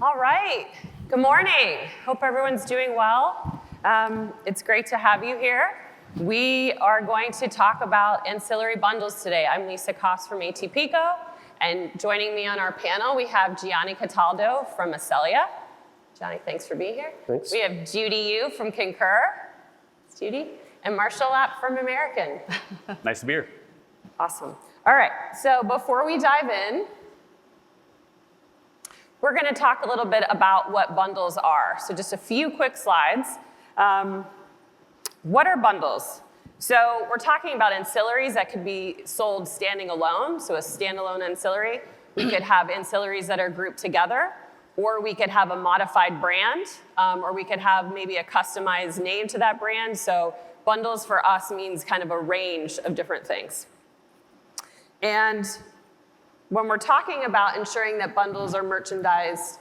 All right, good morning. Hope everyone's doing well. It's great to have you here. We are going to talk about ancillary bundles today. I'm Lisa Koss from ATPCO, and joining me on our panel, we have Gianni Cataldo from Accelya. Gianni, thanks for being here. Thanks. We have Judy Yu from Concur. It's Judy. And Marcial Lapp from American. Nice to be here. Awesome. All right, so before we dive in, we're going to talk a little bit about what bundles are. So just a few quick slides. What are bundles? So we're talking about ancillaries that could be sold standing alone, so a standalone ancillary. We could have ancillaries that are grouped together, or we could have a modified brand, or we could have maybe a customized name to that brand. So bundles for us means kind of a range of different things. And when we're talking about ensuring that bundles are merchandised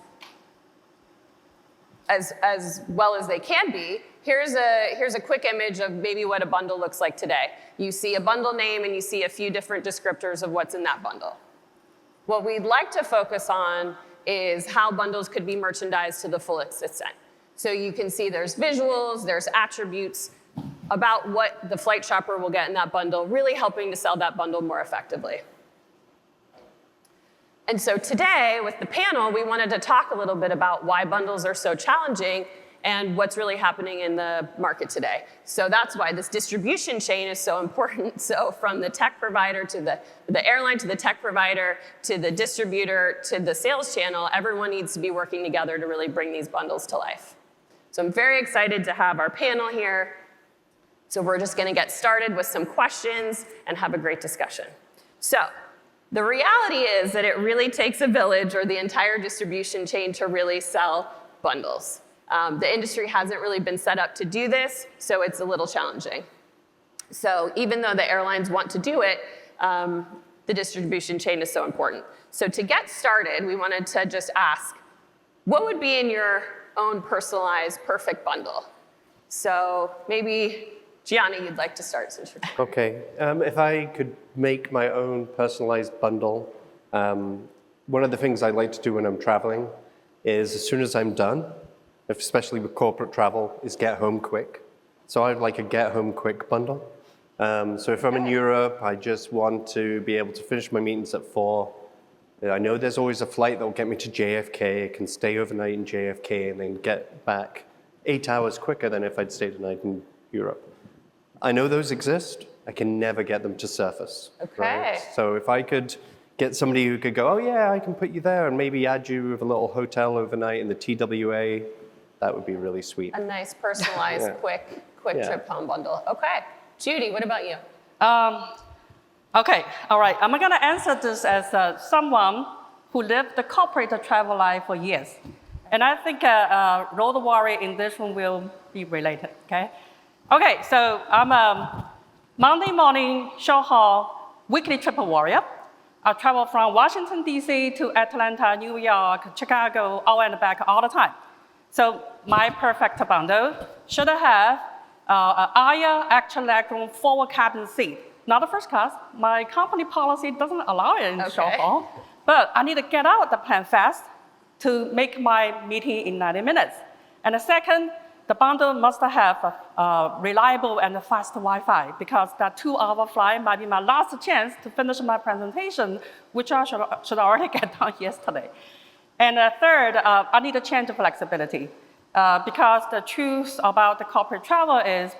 as well as they can be, here's a quick image of maybe what a bundle looks like today. You see a bundle name and you see a few different descriptors of what's in that bundle. What we'd like to focus on is how bundles could be merchandised to the fullest extent. So you can see there's visuals, there's attributes about what the flight shopper will get in that bundle, really helping to sell that bundle more effectively. And so today, with the panel, we wanted to talk a little bit about why bundles are so challenging and what's really happening in the market today. So that's why this distribution chain is so important. So from the tech provider to the airline to the tech provider to the distributor to the sales channel, everyone needs to be working together to really bring these bundles to life. So I'm very excited to have our panel here. So we're just going to get started with some questions and have a great discussion. So the reality is that it really takes a village or the entire distribution chain to really sell bundles. The industry hasn't really been set up to do this, so it's a little challenging. So even though the airlines want to do it, the distribution chain is so important. So to get started, we wanted to just ask, what would be in your own personalized perfect bundle? So maybe Gianni, you'd like to start since you're Okay, if I could make my own personalized bundle, one of the things I like to do when I'm traveling is as soon as I'm done, especially with corporate travel, is get home quick. So I'd like a get home quick bundle. So if I'm in Europe, I just want to be able to finish my meetings at 4. I know there's always a flight that will get me to JFK. I can stay overnight in JFK and then get back 8 hours quicker than if I'd stayed a night in Europe. I know those exist. I can never get them to surface. Okay. Right? So if I could get somebody who could go, oh yeah, I can put you there and maybe add you with a little hotel overnight in the TWA, that would be really sweet. a nice personalized quick trip home bundle. Okay. Judy, what about you? Okay, all right. I'm going to answer this as someone who lived the corporate travel life for years. And I think road warrior in this one will be related, okay? Okay, so I'm a Monday morning short haul weekly trip warrior. I travel from Washington, D.C. to Atlanta, New York, Chicago, all and back all the time. So my perfect bundle should have an aisle extra legroom forward cabin seat. Not the first class. My company policy doesn't allow it in short haul. But I need to get out the plane fast to make my meeting in 90 minutes. And the second, the bundle must have a reliable and fast Wi-Fi because that 2-hour flight might be my last chance to finish my presentation, which I should already get done yesterday. And third, I need to change the flexibility because the truth about the corporate travel is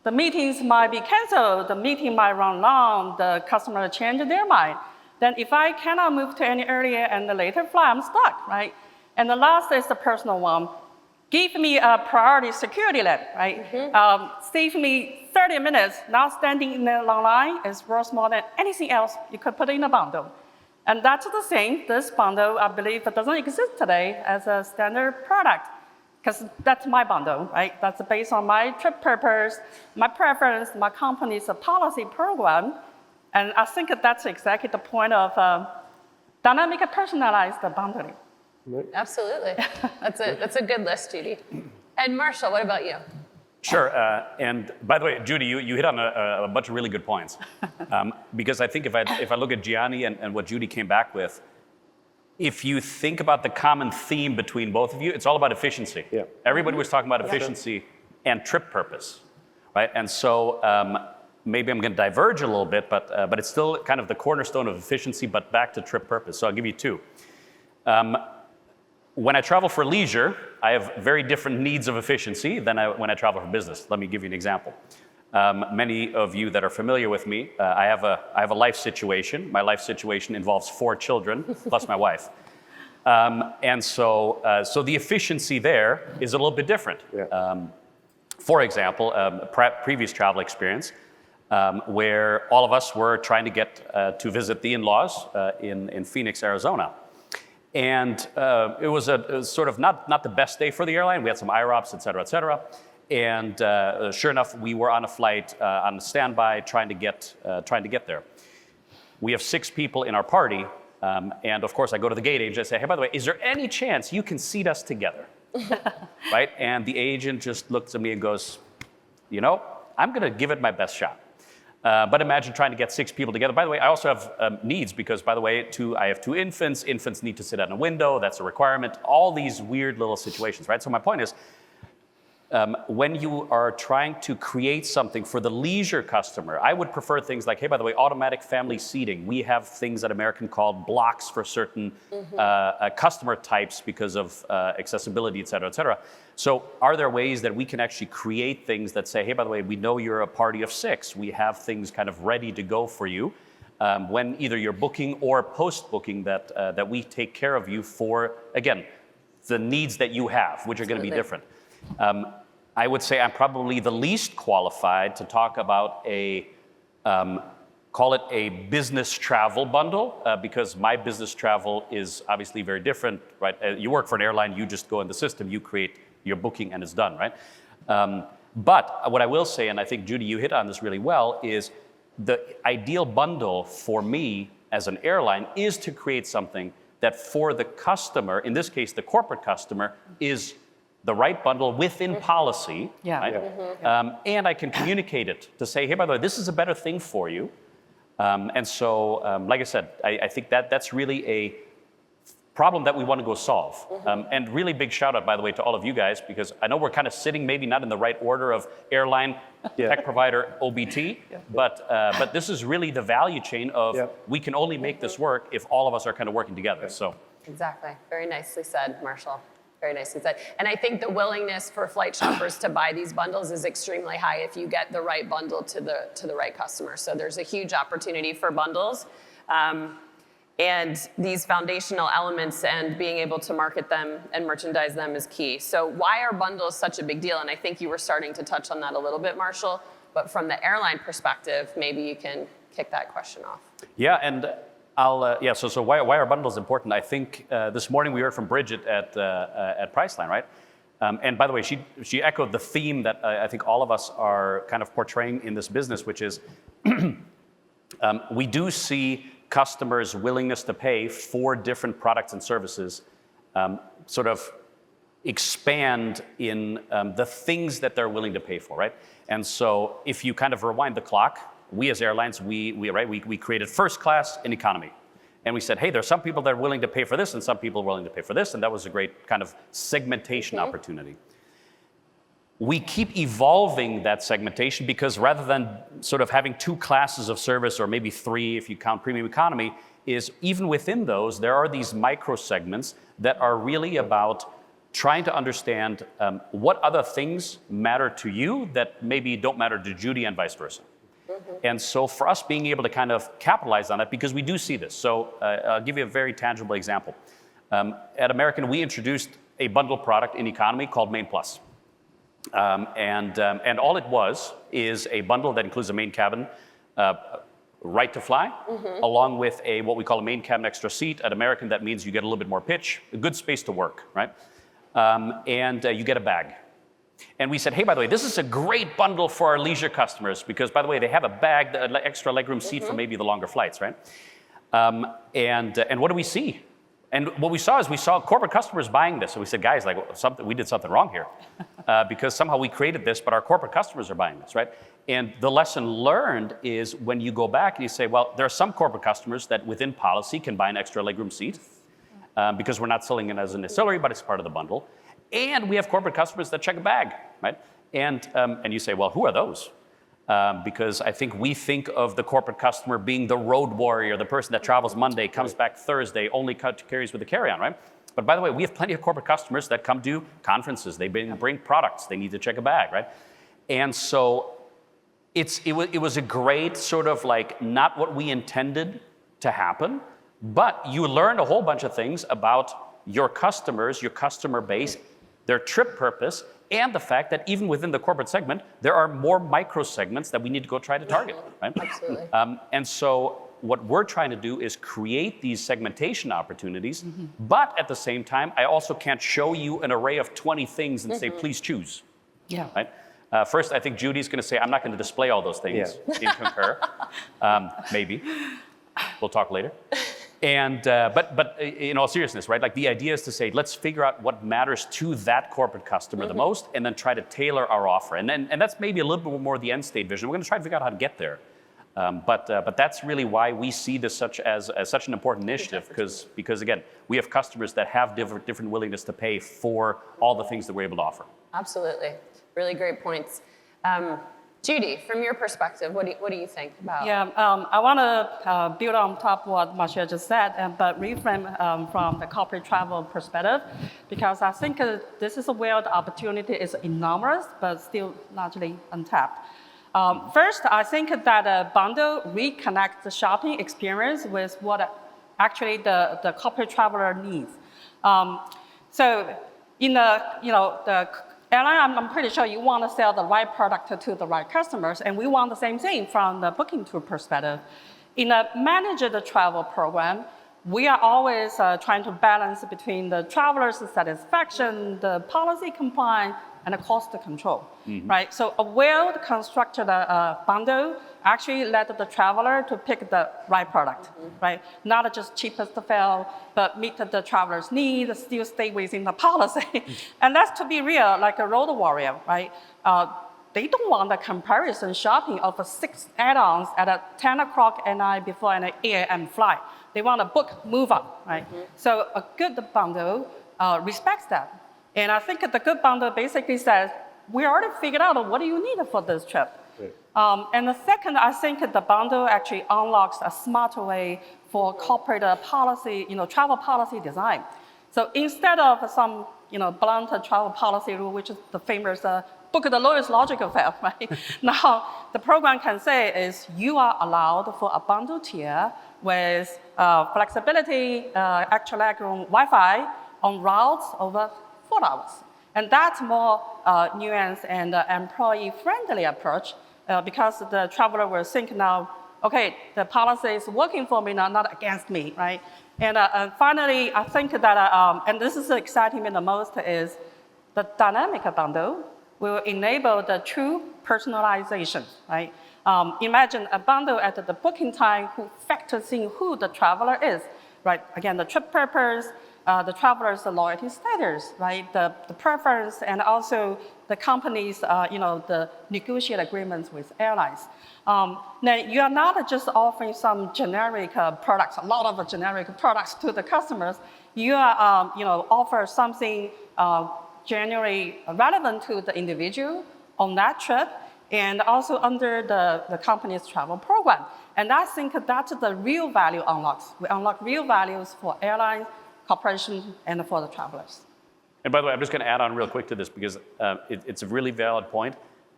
the meetings might be canceled, the meeting might run long, the customer change their mind. Then if I cannot move to any earlier and the later flight, I'm stuck, right? And the last is the personal one. Give me a priority security lane, right? Save me 30 minutes, not standing in a long line is worth more than anything else you could put in a bundle. And that's the same. This bundle, I believe, doesn't exist today as a standard product because that's my bundle, right? That's based on my trip purpose, my preference, my company's policy program. And I think that's exactly the point of dynamic personalized bundling. Absolutely. That's a good list, Judy. And Marcial, what about you? Sure, and by the way, Judy, you hit on a bunch of really good points. Because I think if I look at Gianni and what Judy came back with, if you think about the common theme between both of you, it's all about efficiency. Yeah. Everybody was talking about efficiency and trip purpose, right? And so maybe I'm going to diverge a little bit, but it's still kind of the cornerstone of efficiency, but back to trip purpose. So I'll give you two. When I travel for leisure, I have very different needs of efficiency than when I travel for business. Let me give you an example. Many of you that are familiar with me, I have a life situation. My life situation involves 4 children, plus my wife. And so the efficiency there is a little bit different. Yeah. For example, previous travel experience where all of us were trying to get to visit the in-laws in Phoenix, Arizona. And it was sort of not the best day for the airline. We had some IROPS, et cetera, et cetera. And sure enough, we were on a flight on standby trying to get there. We have 6 people in our party. And of course, I go to the gate agent and say, hey, by the way, is there any chance you can seat us together? Right? And the agent just looks at me and goes, you know, I'm going to give it my best shot. But imagine trying to get 6 people together. By the way, I also have needs because, by the way, I have 2 infants. Infants need to sit at a window. That's a requirement. All these weird little situations, right? So my point is, when you are trying to create something for the leisure customer, I would prefer things like, hey, by the way, automatic family seating. We have things at American called blocks for certain customer types because of accessibility, et cetera, et cetera. So are there ways that we can actually create things that say, hey, by the way, we know you're a party of 6. We have things kind of ready to go for you when either you're booking or post-booking that we take care of you for, again, the needs that you have, which are going to be different. I would say I'm probably the least qualified to talk about call it a business travel bundle, because my business travel is obviously very different, right? You work for an airline, you just go in the system, you create your booking and it's done, right? But what I will say, and I think Judy, you hit on this really well, is the ideal bundle for me as an airline is to create something that for the customer, in this case, the corporate customer, is the right bundle within policy, right? And I can communicate it to say, hey, by the way, this is a better thing for you. And so, like I said, I think that's really a problem that we want to go solve. And really big shout out, by the way, to all of you guys, because I know we're kind of sitting maybe not in the right order of airline, tech provider, OBT, but this is really the value chain of we can only make this work if all of us are kind of working together. So Exactly. Very nicely said, Marcial. Very nicely said. And I think the willingness for flight shoppers to buy these bundles is extremely high if you get the right bundle to the right customer. So there's a huge opportunity for bundles. And these foundational elements and being able to market them and merchandise them is key. So why are bundles such a big deal? And I think you were starting to touch on that a little bit, Marcial. But from the airline perspective, maybe you can kick that question off. Yeah, and so why are bundles important? I think this morning we heard from Bridget at Priceline, right? And by the way, she echoed the theme that I think all of us are kind of portraying in this business, which is we do see customers' willingness to pay for different products and services sort of expand in the things that they're willing to pay for, right? And so if you kind of rewind the clock, we as airlines, we created first class and economy. And we said, hey, there's some people that are willing to pay for this and some people are willing to pay for this. And that was a great kind of segmentation opportunity. We keep evolving that segmentation because rather than sort of having 2 classes of service, or maybe 3 if you count premium economy, is even within those, there are these micro segments that are really about trying to understand what other things matter to you that maybe don't matter to Judy and vice versa. And so for us being able to kind of capitalize on that, because we do see this. So I'll give you a very tangible example. At American, we introduced a bundle product in economy called Main Plus. And all it was is a bundle that includes a main cabin, right to fly, along with what we call a main cabin extra seat. At American, that means you get a little bit more pitch, a good space to work, right? And you get a bag. And we said, hey, by the way, this is a great bundle for our leisure customers because, by the way, they have a bag, the extra legroom seat for maybe the longer flights, right? And what do we see? And what we saw is corporate customers buying this. So we said, guys, we did something wrong here because somehow we created this, but our corporate customers are buying this, right? And the lesson learned is when you go back and you say, well, there are some corporate customers that within policy can buy an extra legroom seat. because we're not selling it as an ancillary, but it's part of the bundle. And we have corporate customers that check a bag, right? And you say, well, who are those? Because I think we think of the corporate customer being the road warrior, the person that travels Monday, comes back Thursday, only carries with the carry-on, right? But by the way, we have plenty of corporate customers that come to conferences. They bring products. They need to check a bag, right? And so it was a great sort of like not what we intended to happen, but you learn a whole bunch of things about your customers, your customer base, their trip purpose, and the fact that even within the corporate segment, there are more micro segments that we need to go try to target, right? Absolutely. And so what we're trying to do is create these segmentation opportunities, but at the same time, I also can't show you an array of 20 things and say, please choose, Yeah. right? First, I think Judy's going to say, I'm not going to display all those things in Concur. Maybe. We'll talk later. And but in all seriousness, right? Like the idea is to say, let's figure out what matters to that corporate customer the most, and then try to tailor our offer. And that's maybe a little bit more the end state vision. We're going to try to figure out how to get there. But that's really why we see this as such an important initiative, because again, we have customers that have different willingness to pay for all the things that we're able to offer. Absolutely. Really great points. Judy, from your perspective, what do you think about? Yeah, I want to build on top of what Marcial just said, but reframe from the corporate travel perspective, because I think this is where the opportunity is enormous, but still largely untapped. First, I think that a bundle reconnects the shopping experience with what actually the corporate traveler needs. So in the airline, I'm pretty sure you want to sell the right product to the right customers, and we want the same thing from the booking tool perspective. In a managed travel program, we are always trying to balance between the traveler's satisfaction, the policy compliance, and the cost control, right? So a well-constructed bundle actually led the traveler to pick the right product, right? Not just cheapest fare, but meet the traveler's needs, still stay within the policy. And that's, to be real, like a road warrior, right? They don't want a comparison shopping of 6 add-ons at 10 o'clock at night before an 8 a.m. flight. They want to book, move on, right? So a good bundle respects that. And I think the good bundle basically says, we already figured out what do you need for this trip. And the second, I think the bundle actually unlocks a smarter way for corporate policy, travel policy design. So instead of some, blunt travel policy rule, which is the famous book the lowest logical fare, right? Now, the program can say is you are allowed for a bundle tier with flexibility, extra legroom, Wi-Fi on routes over 4 hours. And that's more nuanced and employee-friendly approach because the traveler will think now, okay, the policy is working for me now, not against me, right? And finally, I think that, and this is exciting me the most, is the dynamic bundle will enable the true personalization, right? Imagine a bundle at the booking time who factors in who the traveler is, right? Again, the trip purpose, the traveler's loyalty status, right? The preference, and also the company's, the negotiated agreements with airlines. Now, you are not just offering some generic products, a lot of generic products to the customers. You are, offer something genuinely relevant to the individual on that trip, and also under the company's travel program. And I think that's the real value unlocks. We unlock real values for airlines, corporations, and for the travelers. And by the way, I'm just going to add on real quick to this because it's a really valid point.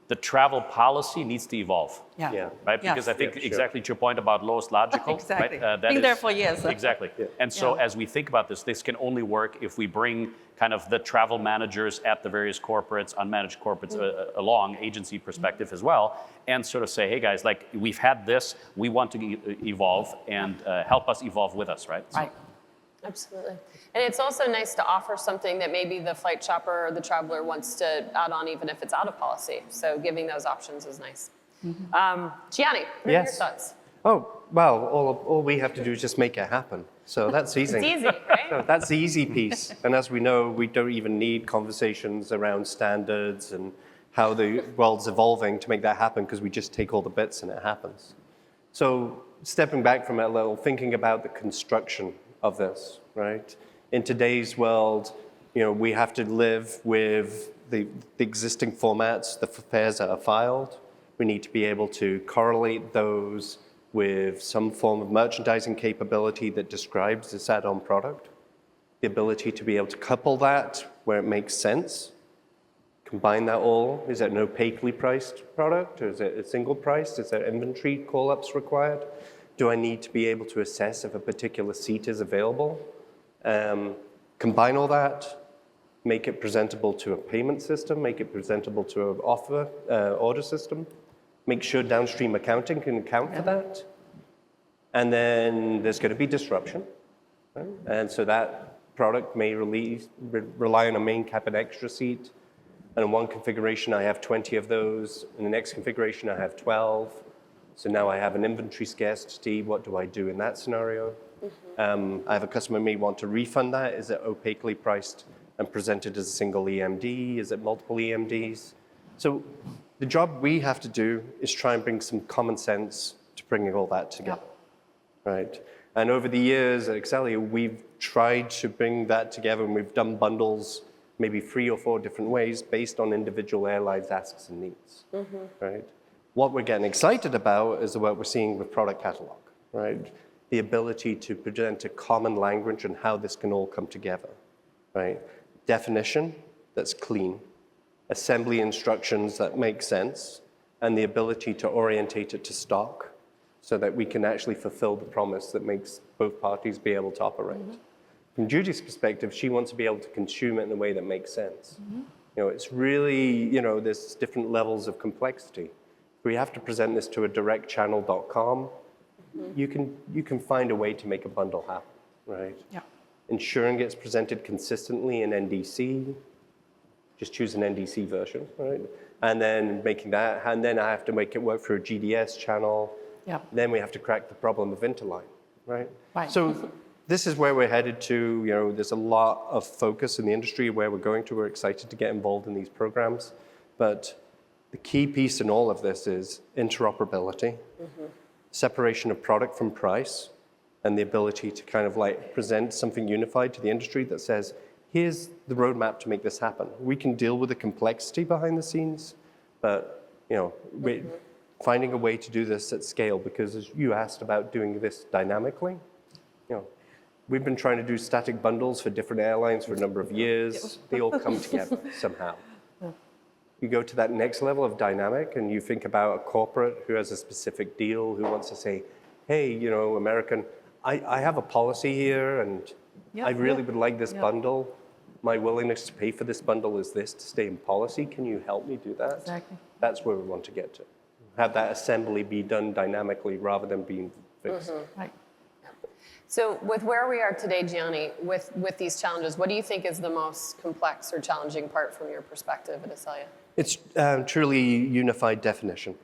The travel policy needs to evolve. Yeah. Right? Because I think exactly to your point about lowest logical. Exactly. Right? Been there for years. Exactly. Yeah. And so as we think about this can only work if we bring kind of the travel managers at the various corporates, unmanaged corporates along, agency perspective as well, and sort of say, hey guys, like we've had this, we want to evolve and help us evolve with us, right? Right. Absolutely. And it's also nice to offer something that maybe the flight shopper or the traveler wants to add on, even if it's out of policy. So giving those options is nice. Gianni, what are your thoughts? Oh, well, all we have to do is just make it happen. So that's easy. It's easy, right? So that's the easy piece. And as we know, we don't even need conversations around standards and how the world's evolving to make that happen, because we just take all the bits and it happens. So stepping back from it a little, thinking about the construction of this, right? In today's world, we have to live with the existing formats, the fares that are filed. We need to be able to correlate those with some form of merchandising capability that describes this add-on product. The ability to be able to couple that where it makes sense. Combine that all. Is it an opaquely priced product, or is it a single price? Is there inventory call-ups required? Do I need to be able to assess if a particular seat is available? Combine all that, make it presentable to a payment system, make it presentable to an order system, make sure downstream accounting can account for that. And then there's going to be disruption. Right? And so that product may rely on a main cabin extra seat. And in one configuration, I have 20 of those. In the next configuration, I have 12. So now I have an inventory scarcity. What do I do in that scenario? I have a customer may want to refund that. Is it opaquely priced and presented as a single EMD? Is it multiple EMDs? So the job we have to do is try and bring some common sense to bringing all that together, right? And over the years at Accelya, we've tried to bring that together, and we've done bundles maybe 3 or 4 different ways based on individual airlines' asks and needs, right? What we're getting excited about is what we're seeing with product catalog, right? The ability to present a common language and how this can all come together, right? Definition that's clean, assembly instructions that make sense, and the ability to orientate it to stock so that we can actually fulfill the promise that makes both parties be able to operate. From Judy's perspective, she wants to be able to consume it in a way that makes sense. It's really, there's different levels of complexity. If we have to present this to a directchannel.com, you can find a way to make a bundle happen, right? Yeah. Ensuring it's presented consistently in NDC, just choose an NDC version, right? And then making that, and then I have to make it work through a GDS channel. Yeah. Then we have to crack the problem of interline, right? Right. So this is where we're headed to. There's a lot of focus in the industry where we're going to. We're excited to get involved in these programs. But the key piece in all of this is interoperability, separation of product from price, and the ability to kind of present something unified to the industry that says, here's the roadmap to make this happen. We can deal with the complexity behind the scenes, but finding a way to do this at scale, because as you asked about doing this dynamically, we've been trying to do static bundles for different airlines for a number of years. They all come together somehow. You go to that next level of dynamic, and you think about a corporate who has a specific deal, who wants to say, hey, American, I have a policy here, and I really would like this bundle. My willingness to pay for this bundle is this to stay in policy. Can you help me do that? Exactly. That's where we want to get to. Have that assembly be done dynamically rather than being fixed. Right. So with where we are today, Gianni, with these challenges, what do you think is the most complex or challenging part from your perspective at Accelya? It's truly unified definition,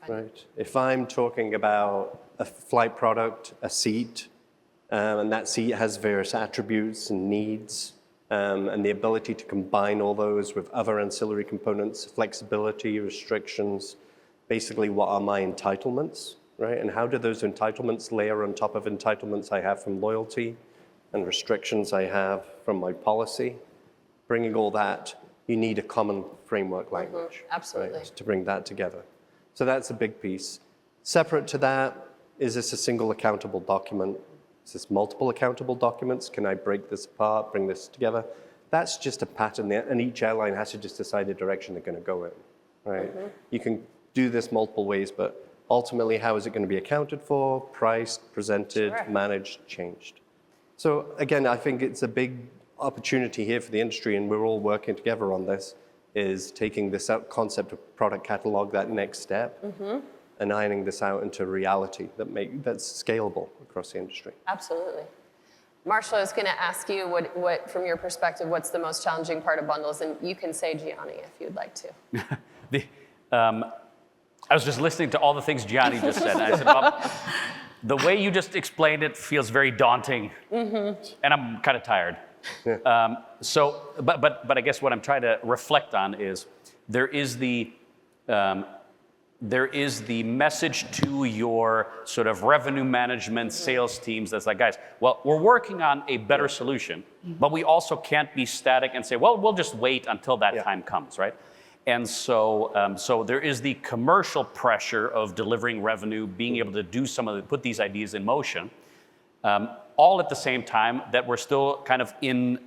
right? If I'm talking about a flight product, a seat, and that seat has various attributes and needs, and the ability to combine all those with other ancillary components, flexibility, restrictions, basically what are my entitlements, right? And how do those entitlements layer on top of entitlements I have from loyalty and restrictions I have from my policy? Bringing all that, you need a common framework language. Absolutely. Right, to bring that together. So that's a big piece. Separate to that, is this a single accountable document? Is this multiple accountable documents? Can I break this apart, bring this together? That's just a pattern, and each airline has to just decide the direction they're going to go in, right? You can do this multiple ways, but ultimately, how is it going to be accounted for, priced, presented, managed, changed? So again, I think it's a big opportunity here for the industry, and we're all working together on this, is taking this concept of product catalog, that next step, and ironing this out into reality that's scalable across the industry. Absolutely. Marcial, I was going to ask you, what, from your perspective, what's the most challenging part of bundles? And you can say Gianni if you'd like to. I was just listening to all the things Gianni just said. And I said, well, the way you just explained it feels very daunting, and I'm kind of tired. Yeah. But I guess what I'm trying to reflect on is there is the there is the message to your sort of revenue management sales teams that's like, guys, well, we're working on a better solution, but we also can't be static and say, well, we'll just wait until that time comes, right? And so, so there is the commercial pressure of delivering revenue, being able to do put these ideas in motion, all at the same time that we're still kind of in,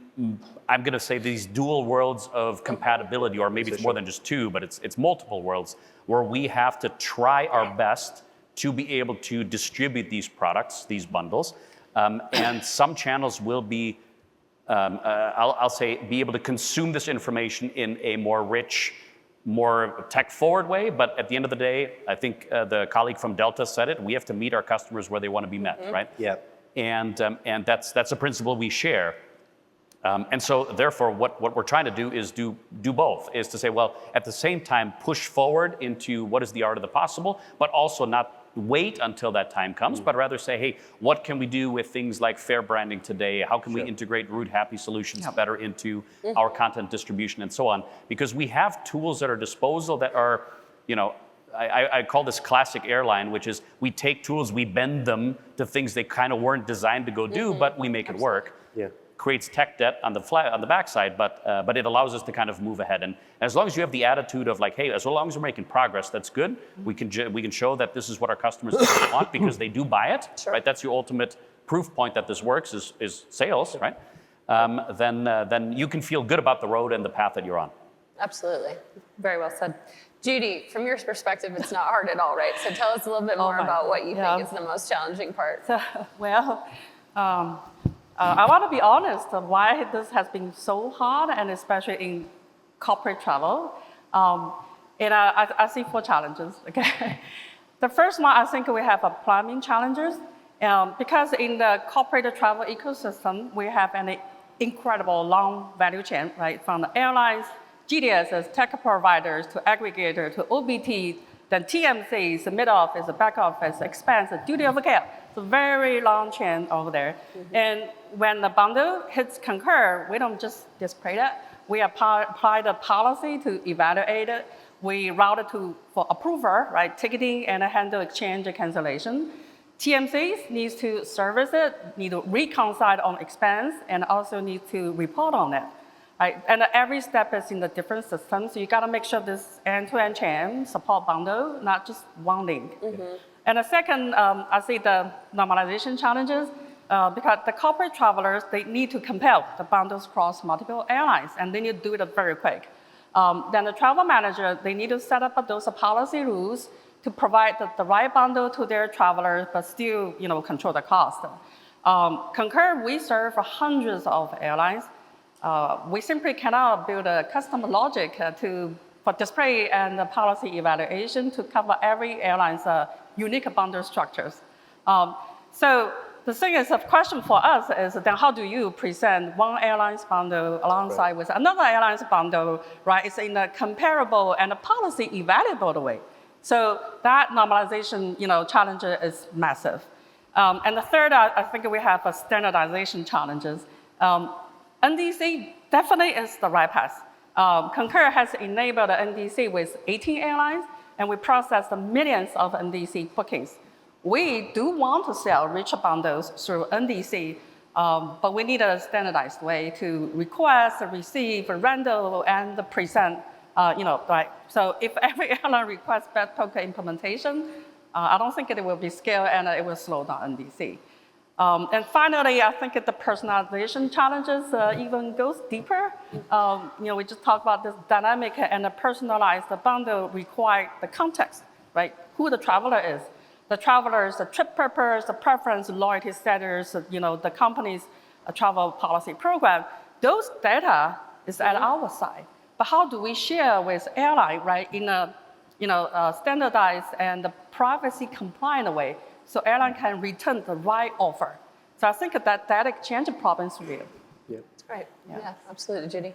I'm going to say, these dual worlds of compatibility, or maybe it's more than just two, but it's multiple worlds, where we have to try our best to be able to distribute these products, these bundles, and some channels will be, I'll say, be able to consume this information in a more rich, more tech-forward way, but at the end of the day, I think the colleague from Delta said it, we have to meet our customers where they want to be met, right? Yeah. And that's a principle we share. And so therefore, what we're trying to do is do both, is to say, well, at the same time, push forward into what is the art of the possible, but also not wait until that time comes, but rather say, hey, what can we do with things like fair branding today? How can we integrate route happy solutions better into our content distribution and so on? Because we have tools at our disposal that are, you know, I call this classic airline, which is we take tools, we bend them to things they kind of weren't designed to go do, but we make it work. Yeah. Creates tech debt on the backside, but it allows us to kind of move ahead. And as long as you have the attitude of like, hey, as long as we're making progress, that's good. We can show that this is what our customers want because they do buy it, right? That's your ultimate proof point that this works is sales, right? Then you can feel good about the road and the path that you're on. Absolutely. Very well said. Judy, from your perspective, it's not hard at all, right? So tell us a little bit more about what you think is the most challenging part. So, well, I want to be honest of why this has been so hard, and especially in corporate travel. And I see 4 challenges, okay? The first one, I think we have a plumbing challenges. Because in the corporate travel ecosystem, we have an incredible long value chain, right? From the airlines, GDSs, tech providers, to aggregator, to OBT, then TMCs, the mid office, the back office, expense, duty of care. It's a very long chain over there. And when the bundle hits Concur, we don't just display it. We apply the policy to evaluate it. We route it for approval, right? Ticketing and handle exchange and cancellation. TMCs needs to service it, need to reconcile on expense, and also need to report on it. Right? And every step is in the different systems. So you got to make sure this end-to-end chain support bundle, not just one link. And the second, I see the normalization challenges because the corporate travelers, they need to compare the bundles across multiple airlines, and they need to do it very quick. Then the travel manager, they need to set up those policy rules to provide the right bundle to their travelers, but still, control the cost. Concur, we serve hundreds of airlines. We simply cannot build a custom logic for display and policy evaluation to cover every airline's unique bundle structures. So the thing is, a question for us is then how do you present one airline's bundle alongside with another airline's bundle, right? It's in a comparable and a policy evaluable way. So that normalization, challenge is massive. And the third, I think we have a standardization challenges. NDC definitely is the right path. Concur has enabled the NDC with 18 airlines, and we process the millions of NDC bookings. We do want to sell richer bundles through NDC, but we need a standardized way to request, receive, render, and present, right? So if every airline requests best token implementation, I don't think it will be scaled and it will slow down NDC. And finally, I think the personalization challenges even goes deeper. We just talked about this dynamic and the personalized bundle require the context, right? Who the traveler is. The travelers, the trip purpose, the preference, loyalty status, the company's travel policy program. Those data is at our side. But how do we share with airline, right, in a standardized and privacy compliant way, so airline can return the right offer? So I think that exchange problem is real. Right. Yeah, absolutely, Judy.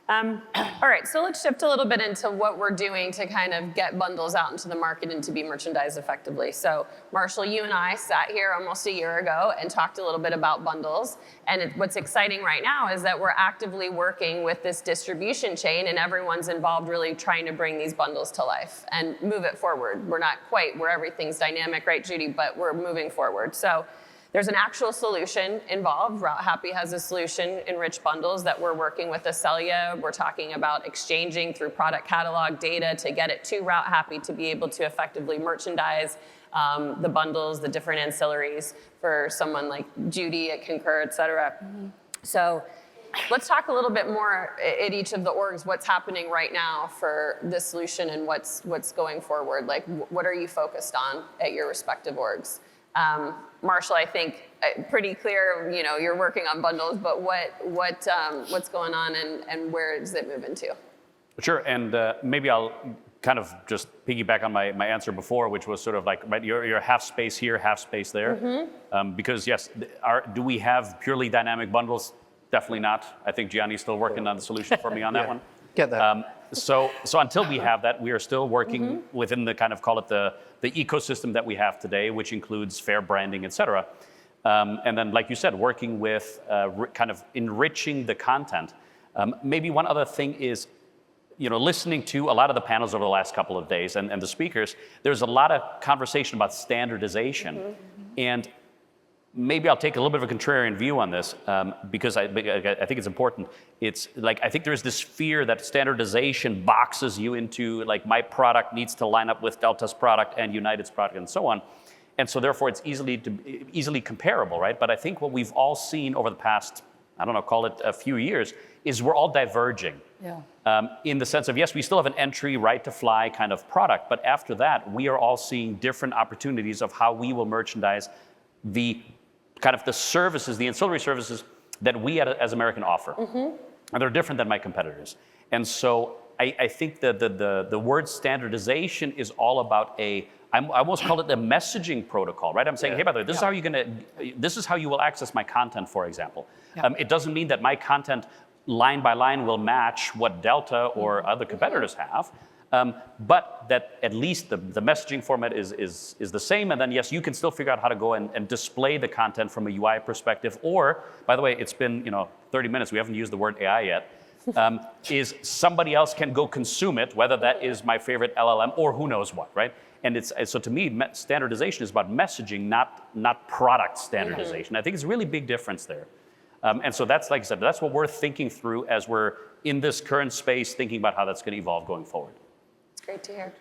All right, so let's shift a little bit into what we're doing to kind of get bundles out into the market and to be merchandised effectively. So Marcial, you and I sat here almost a year ago and talked a little bit about bundles. And what's exciting right now is that we're actively working with this distribution chain, and everyone's involved really trying to bring these bundles to life and move it forward. We're not quite where everything's dynamic, right, Judy? But we're moving forward. So there's an actual solution involved. Route Happy has a solution in rich bundles that we're working with Accelya. We're talking about exchanging through product catalog data to get it to Route Happy to be able to effectively merchandise the bundles, the different ancillaries for someone like Judy at Concur, et cetera. So let's talk a little bit more at each of the orgs, what's happening right now for this solution and what's going forward. Like, what are you focused on at your respective orgs? Marcial, I think pretty clear, you know, you're working on bundles, but what's going on and where does it move into? Sure, and maybe I'll kind of just piggyback on my answer before, which was sort of like, right, you're half space here, half space there. Because yes, do we have purely dynamic bundles? Definitely not. I think Gianni's still working on the solution for me on that one. Get that. So until we have that, we are still working within the kind of, call it the ecosystem that we have today, which includes fair branding, et cetera. And then, like you said, working with kind of enriching the content. Maybe one other thing is, you know, listening to a lot of the panels over the last couple of days and the speakers, there's a lot of conversation about standardization. And maybe I'll take a little bit of a contrarian view on this because I think it's important. It's like, I think there's this fear that standardization boxes you into, like, my product needs to line up with Delta's product and United's product and so on. And so therefore it's easily comparable, right? But I think what we've all seen over the past, I don't know, call it a few years, is we're all diverging. In the sense of, yes, we still have an entry right to fly kind of product, but after that, we are all seeing different opportunities of how we will merchandise the kind of the services, the ancillary services that we as American offer. And they're different than my competitors. And so I think that the word standardization is all about I almost call it a messaging protocol, right? I'm saying, hey, by the way, this is how you will access my content, for example. It doesn't mean that my content line by line will match what Delta or other competitors have. But that at least the messaging format is the same. And then, yes, you can still figure out how to go and display the content from a UI perspective. Or, by the way, it's been 30 minutes. We haven't used the word AI yet. Is somebody else can go consume it, whether that is my favorite LLM or who knows what, right? And so to me, standardization is about messaging, not product standardization. I think it's a really big difference there. And so that's, like I said, that's what we're thinking through as we're in this current space, thinking about how that's going to evolve going forward. Great to hear.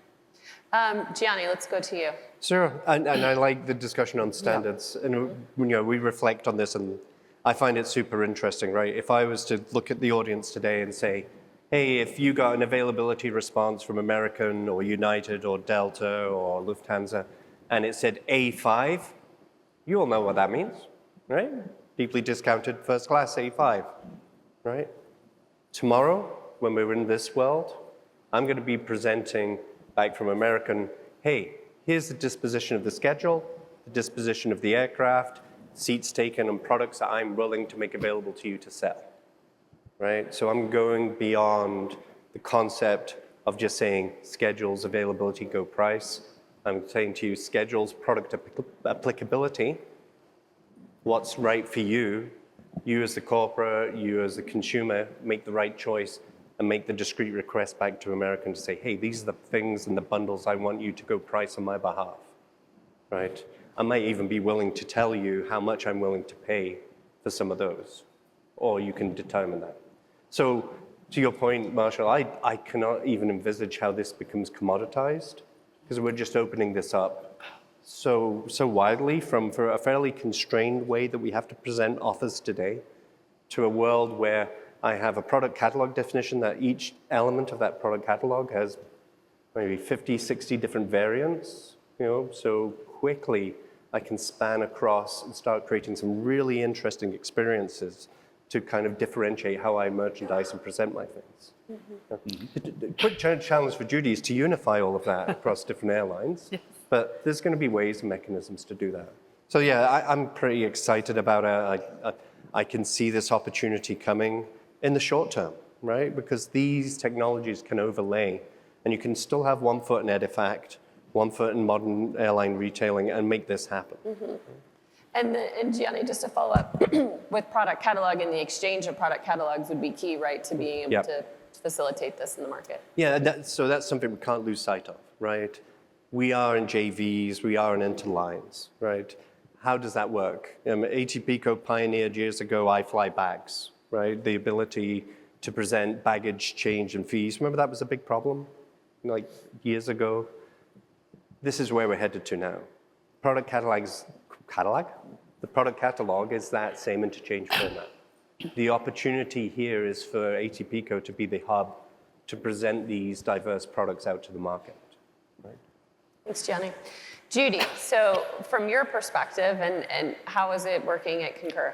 Gianni, let's go to you. Sure, and I like the discussion on standards. And we reflect on this, and I find it super interesting, right? If I was to look at the audience today and say, hey, if you got an availability response from American or United or Delta or Lufthansa, and it said A5, you all know what that means, right? Deeply discounted first class A5, right? Tomorrow, when we're in this world, I'm going to be presenting back from American, hey, here's the disposition of the schedule, the disposition of the aircraft, seats taken, and products that I'm willing to make available to you to sell, right? So I'm going beyond the concept of just saying schedules, availability, go price. I'm saying to you schedules, product applicability, what's right for you as the corporate, you as the consumer, make the right choice and make the discrete request back to American to say, hey, these are the things and the bundles I want you to go price on my behalf, right? I might even be willing to tell you how much I'm willing to pay for some of those, or you can determine that. So to your point, Marcial, I cannot even envisage how this becomes commoditized, because we're just opening this up so widely for a fairly constrained way that we have to present offers today to a world where I have a product catalog definition that each element of that product catalog has maybe 50, 60 different variants, so quickly I can span across and start creating some really interesting experiences to kind of differentiate how I merchandise and present my things. The quick challenge for Judy is to unify all of that across different airlines, but there's going to be ways and mechanisms to do that. So yeah, I'm pretty excited about it. I can see this opportunity coming in the short term. right? Because these technologies can overlay, and you can still have 1 foot in Edifact, 1 foot in modern airline retailing, and make this happen. And Gianni, just to follow up, with product catalog and the exchange of product catalogs would be key, right, to being able to facilitate this in the market. Yeah, so that's something we can't lose sight of, right? We are in JVs, we are in interlines, right? How does that work? ATPCO pioneered years ago iFly bags, right? The ability to present baggage, change, and fees. Remember that was a big problem, like years ago? This is where we're headed to now. Product catalog? The product catalog is that same interchange format. The opportunity here is for ATPCO to be the hub to present these diverse products out to the market. Right? Thanks, Gianni. Judy, so from your perspective, and how is it working at Concur?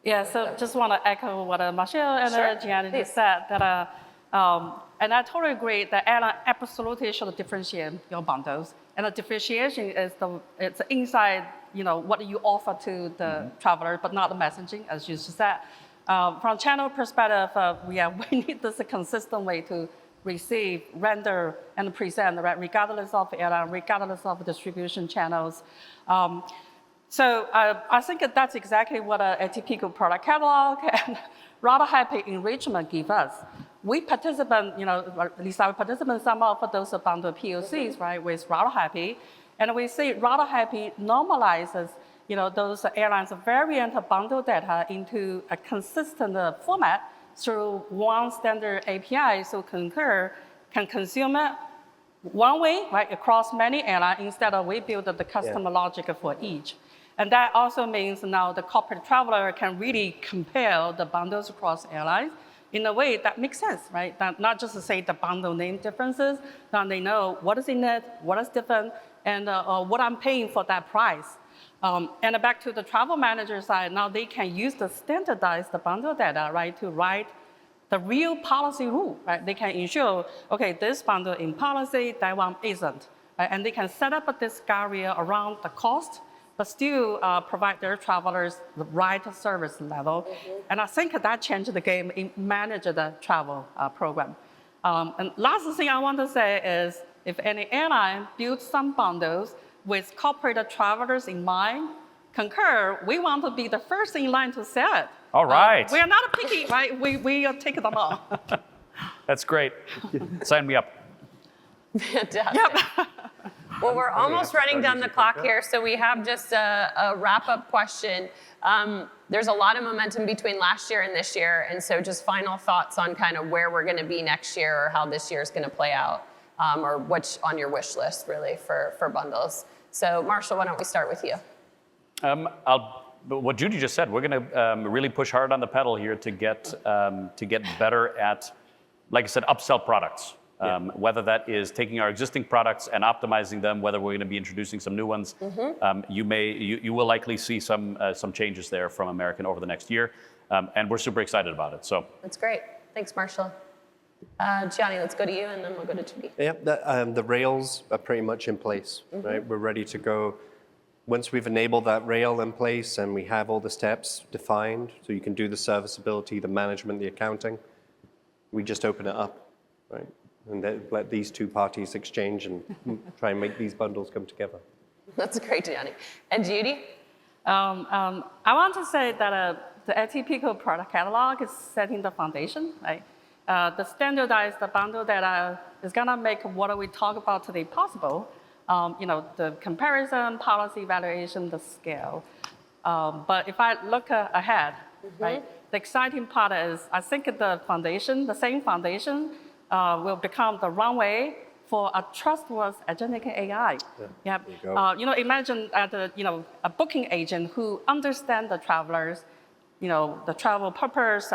Yeah, so just want to echo what Marcial and Gianni Please. just said, that, and I totally agree that airline absolutely should differentiate your bundles. And the differentiation is it's inside, what you offer to the traveler, but not the messaging, as you just said. From channel perspective, we need this a consistent way to receive, render, and present, right, regardless of airline, regardless of distribution channels. So I think that's exactly what a ATPCO product catalog and rather happy enrichment give us. We participate, at least I participate in some of those bundle POCs, right, with rather happy, and we see rather happy normalizes, those airlines variant bundle data into a consistent format through one standard API, so Concur can consume it one way, right, across many airlines instead of we build the customer logic for each. And that also means now the corporate traveler can really compare the bundles across airlines in a way that makes sense, right? That not just to say the bundle name differences, now they know what is in it, what is different, and what I'm paying for that price. And back to the travel manager side, now they can use the standardized bundle data, right, to write the real policy rule, right? They can ensure, okay, this bundle in policy, that one isn't, right? And they can set up this barrier around the cost, but still provide their travelers the right service level. And I think that changed the game in managing the travel program. And last thing I want to say is, if any airline builds some bundles with corporate travelers in mind, Concur, we want to be the first in line to sell it. All right. We are not picky, right? We take them all. That's great. Sign me up. Fantastic. Well, we're almost running down the clock here, so we have just a wrap-up question. There's a lot of momentum between last year and this year, and so just final thoughts on kind of where we're going to be next year or how this year is going to play out, or what's on your wish list, really, for bundles. So, Marcial, why don't we start with you? What Judy just said, we're going to really push hard on the pedal here to get better at, like I said, upsell products. Whether that is taking our existing products and optimizing them, whether we're going to be introducing some new ones, you will likely see some changes there from American over the next year, and we're super excited about it. So that's great. Thanks, Marcial. Gianni, let's go to you, and then we'll go to Judy. Yeah, the rails are pretty much in place, right? We're ready to go. Once we've enabled that rail in place and we have all the steps defined, so you can do the serviceability, the management, the accounting, we just open it up, right? And let these two parties exchange and try and make these bundles come together. That's great, Gianni. And Judy? I want to say that the ATPCO product catalog is setting the foundation, right? The standardized bundle data is going to make what we talk about today possible. The comparison, policy evaluation, the scale. But if I look ahead, right, the exciting part is I think the foundation, the same foundation, will become the runway for a trustworthy agentic AI. Imagine a booking agent who understands the travelers, the travel purpose,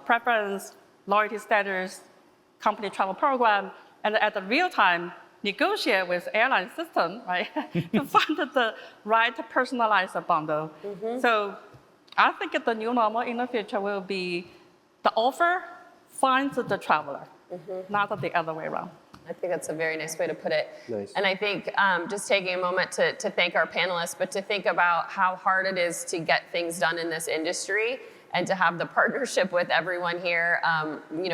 preference, loyalty status, company travel program, and at the real time negotiate with airline system, right, to find the right personalized bundle. So I think the new normal in the future will be the offer finds the traveler. Not the other way around. I think that's a very nice way to put it. Nice. And I think just taking a moment to thank our panelists, but to think about how hard it is to get things done in this industry and to have the partnership with everyone here,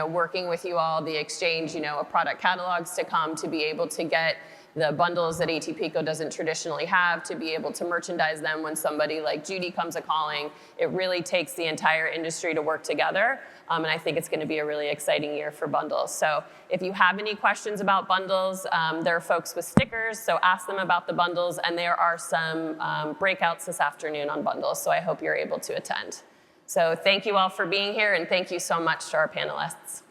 working with you all, the exchange, of product catalogs to come, to be able to get the bundles that ATPCO doesn't traditionally have, to be able to merchandise them when somebody like Judy comes a-calling. It really takes the entire industry to work together, and I think it's going to be a really exciting year for bundles. So if you have any questions about bundles, there are folks with stickers, so ask them about the bundles, and there are some breakouts this afternoon on bundles, so I hope you're able to attend. So thank you all for being here, and thank you so much to our panelists.